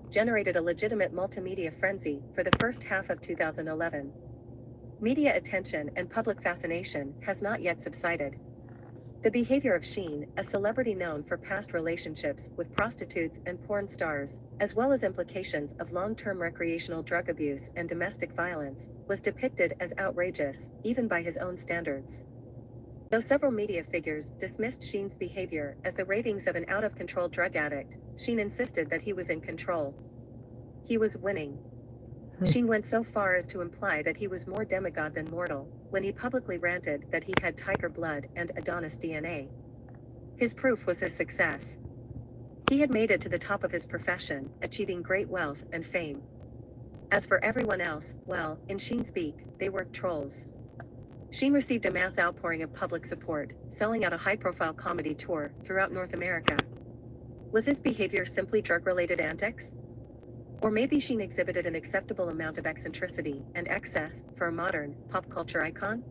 generated a legitimate multimedia frenzy for the first half of 2011. Media attention and public fascination has not yet subsided. The behavior of Sheen, a celebrity known for past relationships with prostitutes and porn stars, as well as implications of long-term recreational drug abuse and domestic violence, was depicted as outrageous, even by his own standards. Though several media figures dismissed Sheen's behavior as the ravings of an out-of-control drug addict, Sheen insisted that he was in control. He was winning. Sheen went so far as to imply that he was more demigod than mortal, when he publicly ranted that he had tiger blood and Adonis DNA. His proof was his success. He had made it to the top of his profession, achieving great wealth and fame. As for everyone else, well, in Sheen speak, they were trolls. Sheen received a mass outpouring of public support, selling out a high-profile comedy tour throughout North America. Was his behavior simply drug-related antics? Or maybe Sheen exhibited an acceptable amount of eccentricity and excess for a modern, pop culture icon?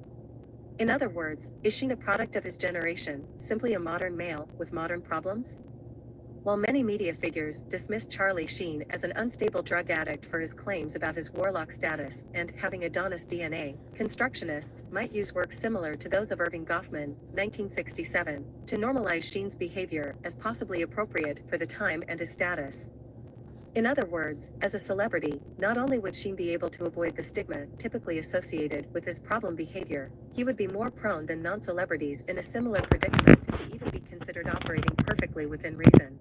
In other words, is Sheen a product of his generation, simply a modern male with modern problems? While many media figures dismissed Charlie Sheen as an unstable drug addict for his claims about his warlock status and having Adonis DNA, constructionists might use work similar to those of Irving Goffman, 1967, to normalize Sheen's behavior as possibly appropriate for the time and his status. In other words, as a celebrity, not only would Sheen be able to avoid the stigma typically associated with his problem behavior, he would be more prone than non-celebrities in a similar predicament to even be considered operating perfectly within reason.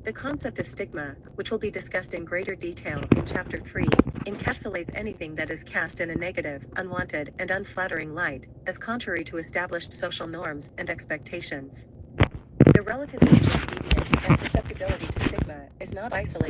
The concept of stigma, which will be discussed in greater detail in Chapter 3, encapsulates anything that is cast in a negative, unwanted, and unflattering light, as contrary to established social norms and expectations. The relative nature of deviance and susceptibility to stigma is not isolated